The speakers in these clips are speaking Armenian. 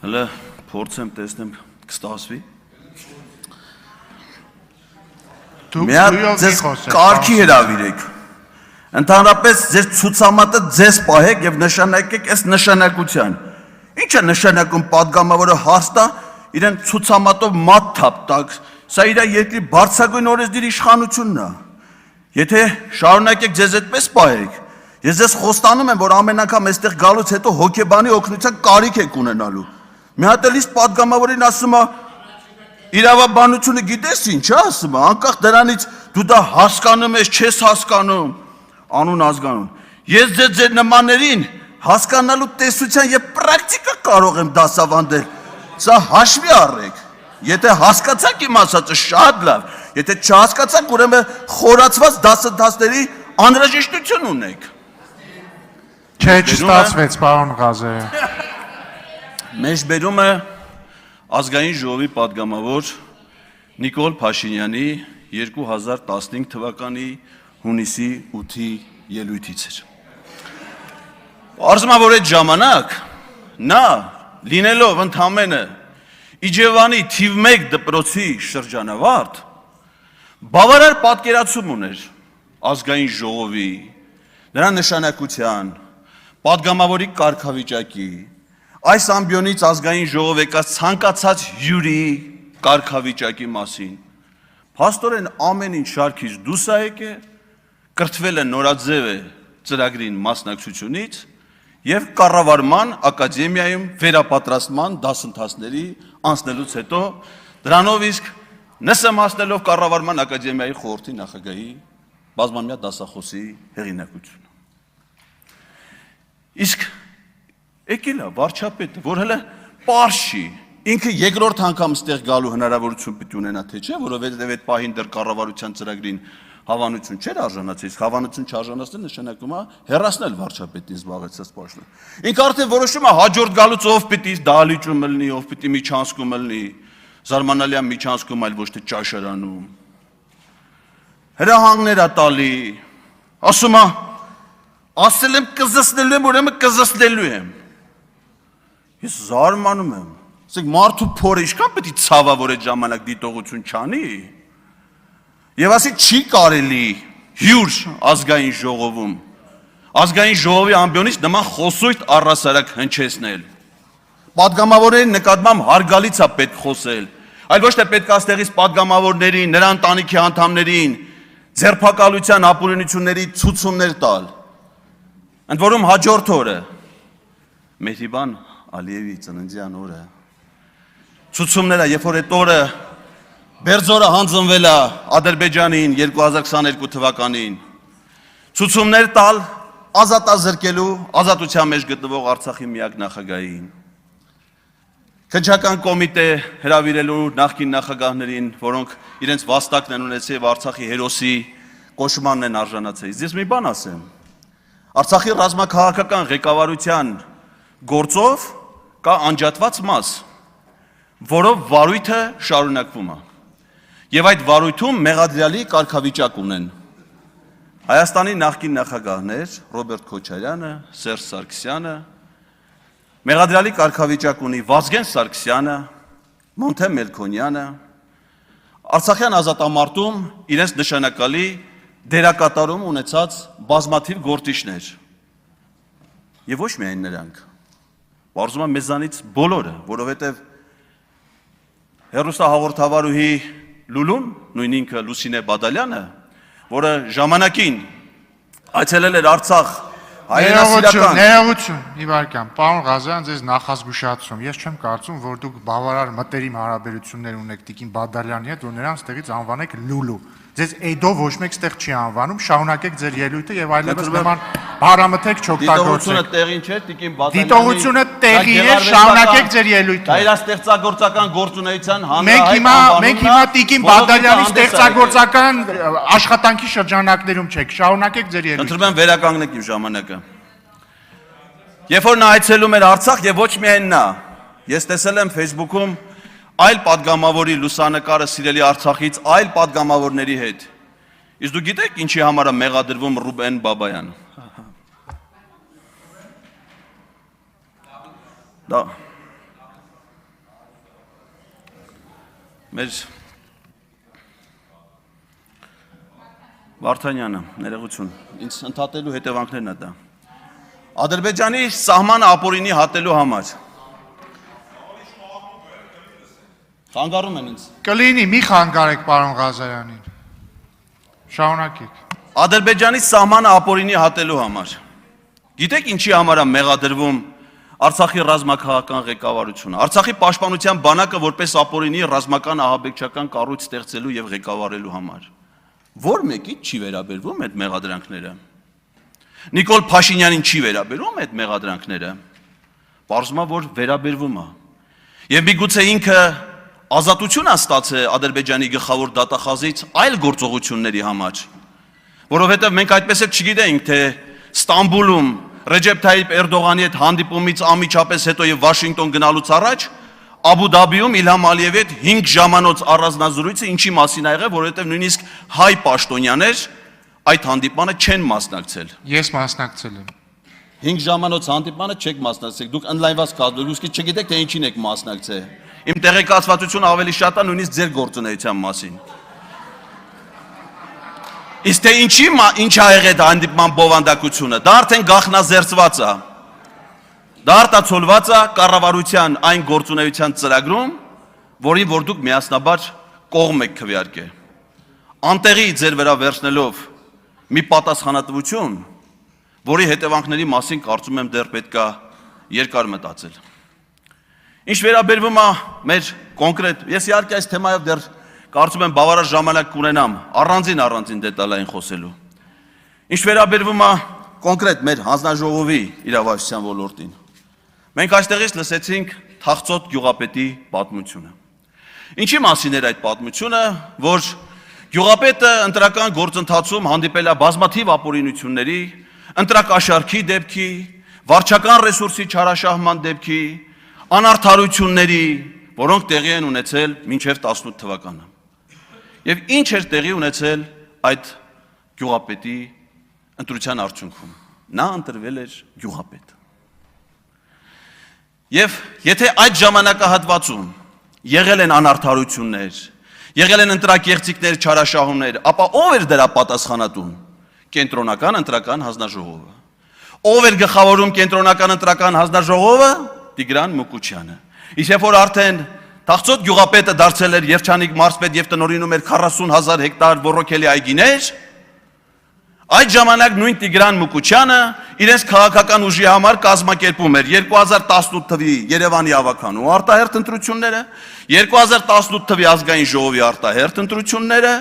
Հələ փորձեմ տեսնեմ կստացվի։ Միատ ձեզ կարգի հրավիրեք։ Ընդհանրապես ձեր ցուցամատը ձեզ պահեք եւ նշանակեք այս նշանակության։ Ինչ է նշանակում падգամավորը հաստա իրեն ցուցամատով մատ թափ տակ։ Սա իր երկրի բարձրագույն օրենսդիր իշխանությունն է։ Եթե շարունակեք ձեզ այդպես պահեք, ես ձեզ խոստանում եմ, որ ամեն անգամ այստեղ գալուց հետո հոգեբանի օգնության կարիք եք ունենալու։ Մի հատ էլ իսկ падգամավորին ասում է իրավաբանությունը գիտես ինչ է ասում, անկախ դրանից դու դա հասկանում ես, չես հասկանում, անուն ազգանուն։ Ես ձեր նմաններին հասկանալու տեսության եւ պրակտիկա կարող եմ դասավանդել։ Սա հաշվի առեք։ Եթե հասկացաք իմ ասածը շատ լավ, եթե չհասկացաք, ուրեմն խորացված դասընթացների անհրաժեշտություն ունեք։ Չէ, չստացվեց, պարոն Ղազարյան։ Մեջբերումը ազգային ժողովի падգամավոր Նիկոլ Փաշինյանի 2015 թվականի հունիսի 8-ի ելույթից էր։ Պարզվում է, որ այդ ժամանակ նա լինելով ընդամենը Իջևանի թիվ 1 դպրոցի շրջանավարտ բավարար պատկերացում ուներ ազգային ժողովի, նրա նշանակության, падգամավորի կարգավիճակի, այս ամբիոնից ազգային ժողով եկած ցանկացած հյուրի կարգավիճակի մասին։ Փաստորեն ամեն ինչ շարքից դուրս է եկել, կրթվել է նորաձև ծրագրին մասնակցությունից եւ կառավարման ակադեմիայում վերապատրաստման դասընթացների անցնելուց հետո դրանով իսկ նսեմ հասնելով կառավարման ակադեմիայի խորհրդի նախագահի բազմամյա դասախոսի հեղինակությունը։ Իսկ եկել է վարչապետը, որ հələ պարզ չի, ինքը երկրորդ անգամ ստեղ գալու հնարավորություն պիտի ունենա, թե չէ, որովհետև այդ պահին դեռ կառավարության ծրագրին հավանություն չէր արժանացել, հավանություն չարժանացնել նշանակում է հեռացնել վարչապետին զբաղեցած պաշտոնը։ Ինքը արդեն որոշում է հաջորդ գալուց ով պիտի դահլիճում լինի, ով պիտի միջանցքում լինի, զարմանալի է միջանցքում, այլ ոչ թե ճաշարանում։ Հրահանգներ է տալի, ասում է, ասել եմ կզսնելու եմ, ուրեմն կզսնելու եմ։ Ես զարմանում եմ, ասեք մարդու փորը ինչքան պիտի ցավա, որ այդ ժամանակ դիտողություն չանի։ Եվ ասի չի կարելի հյուր ազգային ժողովում, ազգային ժողովի ամբիոնից նման խոսույթ առհասարակ հնչեցնել։ Պատգամավորների նկատմամբ հարգալից է պետք խոսել, այլ ոչ թե պետք է այստեղից պատգամավորներին, նրա ընտանիքի անդամներին ձերբակալության ապօրինությունների ցուցումներ տալ։ Ընդ որում հաջորդ օրը Մեհրիբան Ալիևի ծննդյան օրը ցուցումները, երբ որ այդ օրը Բերձորը հանձնվել է Ադրբեջանին 2022 թվականին, ցուցումներ տալ ազատազրկելու ազատության մեջ գտնվող Արցախի միակ նախագահին, քննչական կոմիտե հրավիրելու նախկին նախագահներին, որոնք իրենց վաստակն են ունեցել եւ Արցախի հերոսի կոչմանն են արժանացել։ Ես մի բան ասեմ, Արցախի ռազմաքաղաքական ղեկավարության գործով կա անջատված մաս, որով վարույթը շարունակվում է։ Եվ այդ վարույթում մեղադրյալի կարգավիճակ ունեն Հայաստանի նախկին նախագահներ Ռոբերտ Քոչարյանը, Սերժ Սարգսյանը, մեղադրյալի կարգավիճակ ունի Վազգեն Սարգսյանը, Մոնթե Մելքոնյանը, Արցախյան ազատամարտում իրենց նշանակալի դերակատարում ունեցած բազմաթիվ գործիչներ։ Եվ ոչ միայն նրանք, բարձում է մեզանից բոլորը, որովհետև հեռուստահաղորդավարուհի Լուլուն, նույն ինքը Լուսինե Բադալյանը, որը ժամանակին այցելել էր Արցախ հայրենասիրական։ Ներողություն, իվարկյան, պարոն Ղազարյան, ձեզ նախազգուշացում, ես չեմ կարծում, որ դուք բավարար մտերիմ հարաբերություններ ունեք Տիկին Բադալյանի հետ, որ նրան ստեղից անվանեք Լուլու։ Ձեզ Էդով ոչ մեկ ստեղ չի անվանում, շարունակեք ձեր ելույթը եւ այլևս նման բարամթեք չօգտագործեք։ Դիտողությունը տեղին չէ, Տիկին Բադալյանի։ Դիտողությունը տեղի է, շարունակեք ձեր ելույթը։ Դա իր ստեղծագործական գործունեության Մենք հիմա Տիկին Բադալյանի ստեղծագործական աշխատանքի շրջանակներում չեք, շարունակեք ձեր ելույթը։ Խնդրում եմ վերականգնեք իմ ժամանակը։ Երբ որ նա այցելում էր Արցախ եւ ոչ միայն նա, ես տեսել եմ Facebook-ում այլ падգամավորի լուսանկարը սիրելի Արցախից այլ падգամավորների հետ։ Իսկ դու գիտեք ինչի համար է մեղադրվում Ռուբեն Բաբայան։ Դա Մեր Վարդանյանը, ներողություն, ինձ ընդհատելու հետևանքներն է դա։ Ադրբեջանի սահմանը ապօրինի հատելու համար։ Խանգարում են ինձ։ Կլինի, մի խանգարեք պարոն Ղազարյանին։ Շարունակեք։ Ադրբեջանի սահմանը ապօրինի հատելու համար։ Գիտեք ինչի համար է մեղադրվում Արցախի ռազմաքաղաքական ղեկավարությունը։ Արցախի պաշտպանության բանակը որպես ապօրինի ռազմական ահաբեկչական կառույց ստեղծելու եւ ղեկավարելու համար։ Որ մեկի չի վերաբերվում այդ մեղադրանքները։ Նիկոլ Փաշինյանին չի վերաբերվում այդ մեղադրանքները։ Պարզվում է, որ վերաբերվում է։ Եվ միգուցե ինքը ազատություն է ստացել Ադրբեջանի գլխավոր դատախազից այլ գործողությունների համար, որովհետև մենք այդպես էլ չգիտենք, թե Ստամբուլում Ռեջեփ Թայիպ Էրդողանի հետ հանդիպումից անմիջապես հետո եւ Վաշինգտոն գնալուց առաջ Աբու Դաբիում Իլհամ Ալիևի հետ 5 ժամանոց առանձնազրույցը ինչի մասին ա եղել, որովհետև նույնիսկ հայ պաշտոնյաներ այդ հանդիպանը չեն մասնակցել։ Ես մասնակցել եմ։ 5 ժամանոց հանդիպանը չեք մասնակցել, դուք ընդլայնված կազմակերպություն չգիտեք, թե ինչին եք մասնակցել։ Իմ տեղեկացվածությունը ավելի շատ է նույնիսկ ձեր գործունեության մասին։ Իսկ թե ինչ ա եղել հանդիպման բովանդակությունը, դա արդեն գաղտնազերծված է։ Դա արտացոլված է կառավարության այն գործունեության ծրագրում, որին որ դուք միասնաբար կողմ եք քվեարկել։ Անտեղի ձեր վրա վերցնելով մի պատասխանատվություն, որի հետևանքների մասին կարծում եմ դեռ պետք է երկար մտածել։ Ինչ վերաբերվում է մեր կոնկրետ, ես իհարկե այս թեմայով դեռ կարծում եմ բավարար ժամանակ կունենամ առանձին դետալային խոսելու։ Ինչ վերաբերվում է կոնկրետ մեր հանձնաժողովի իրավասության ոլորտին։ Մենք այստեղից լսեցինք Թախծոտ գյուղապետի պատմությունը։ Ինչի մասին էր այդ պատմությունը, որ գյուղապետը ընտրական գործընթացում հանդիպել է բազմաթիվ ապօրինությունների, ընտրակաշարքի դեպքի, վարչական ռեսուրսի չարաշահման դեպքի, անարդարությունների, որոնք տեղի են ունեցել մինչև 18 թվականը։ Եվ ինչ էր տեղի ունեցել այդ գյուղապետի ընտրության արդյունքում։ Նա ընտրվել էր գյուղապետ։ Եվ եթե այդ ժամանակահատվածում եղել են անարդարություններ, եղել են ընտրակեղծիքներ, չարաշահումներ, ապա ով էր դրա պատասխանատուն։ Կենտրոնական ընտրական հանձնաժողովը։ Ով էր գլխավորում կենտրոնական ընտրական հանձնաժողովը։ Տիգրան Մուկուչյանը։ Իսկ երբ որ արդեն Թախծոտ գյուղապետը դարձել էր երջանիկ մարզպետ եւ տնօրինում էր 40,000 հեկտար ոռոգելի այգիներ, այդ ժամանակ նույն Տիգրան Մուկուչյանը իրենց քաղաքական ուժի համար կազմակերպում էր 2018 թվականի Երևանի ավականու արտահերթ ընտրությունները, 2018 թվականի ազգային ժողովի արտահերթ ընտրությունները,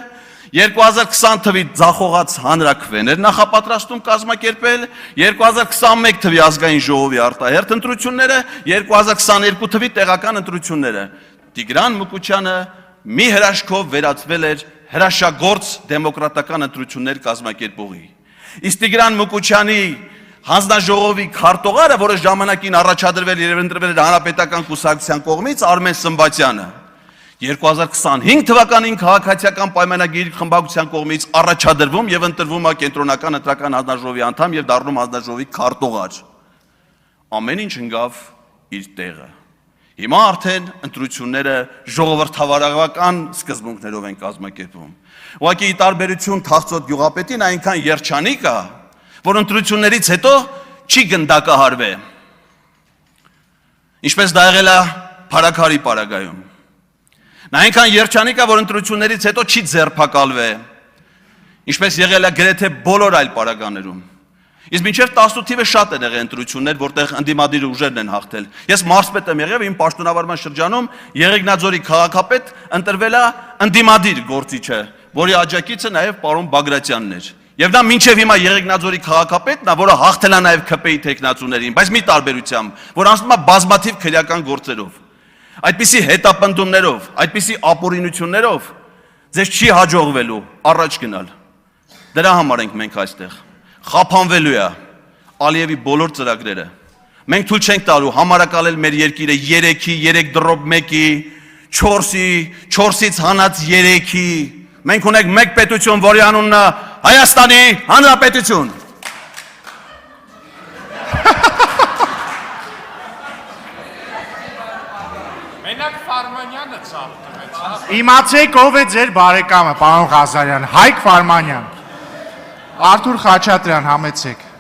2020 թվականի ձախողած հանրաքվեներ նախապատրաստում կազմակերպել, 2021 թվականի ազգային ժողովի արտահերթ ընտրությունները, 2022 թվականի տեղական ընտրությունները։ Տիգրան Մուկուչյանը մի հրաշքով վերածվել էր հրաշագործ դեմոկրատական ընտրություններ կազմակերպողի։ Իսկ Տիգրան Մուկուչյանի հանձնաժողովի քարտուղարը, որը ժամանակին առաջադրվել եւ ընտրվել էր Հանրապետական կուսակցության կողմից, Արմեն Սմբատյանը, 2025 թվականին քաղաքացիական պայմանագիր խմբակցության կողմից առաջադրվում եւ ընտրվում է կենտրոնական ընտրական հանձնաժողովի անդամ եւ դառնում հանձնաժողովի քարտուղար։ Ամեն ինչ ընկավ իր տեղը։ Հիմա արդեն ընտրությունները ժողովրդավարական սկզբունքներով են կազմակերպվում։ Ուղղակի ի տարբերություն Թախծոտ գյուղապետին այնքան երջանիկ է, որ ընտրություններից հետո չի գնդակահարվել։ Ինչպես դա եղել է Փարաքարի պարագայում։ Նա այնքան երջանիկ է, որ ընտրություններից հետո չի ձերբակալվել։ Ինչպես եղել է գրեթե բոլոր այլ պարագաներում։ Իսկ մինչև 18 թիվը շատ են եղել ընտրություններ, որտեղ ընդդիմադիր ուժերն են հաղթել։ Ես մարզպետ եմ եղել, իմ պաշտոնավարման շրջանում Եղեգնաձորի քաղաքապետ ընտրվել է ընդդիմադիր գործիչը, որի աջակիցը նաև պարոն Բագրատյանն էր։ Եվ նա մինչև հիմա Եղեգնաձորի քաղաքապետն է, որը հաղթել է նաև ՔՊ-ի տեխնացուներին, բայց մի տարբերությամբ, որ անցնում է բազմաթիվ քրեական գործերով։ Այդպիսի հետապնդումներով, այդպիսի ապօրինություններով ձեզ չի հաջողվելու առաջ գնալ։ Դրա համար ենք մենք այստեղ։ Խափանվելու է Ալիևի բոլոր ծրագրերը։ Մենք թույլ չենք տալու համարակալել մեր երկիրը 3-ի, 3 դրոպ 1-ի, 4-ի, 4-ից հանած 3-ի։ Մենք ունենք մեկ պետություն, որի անունն է Հայաստանի Հանրապետություն։ Մենակ Ֆարմանյանը ծաղ տվել։ Իմացեք ով է ձեր բարեկամը, պարոն Ղազարյան, Հայկ Ֆարմանյան, Արթուր Խաչատրյան, համեցեք։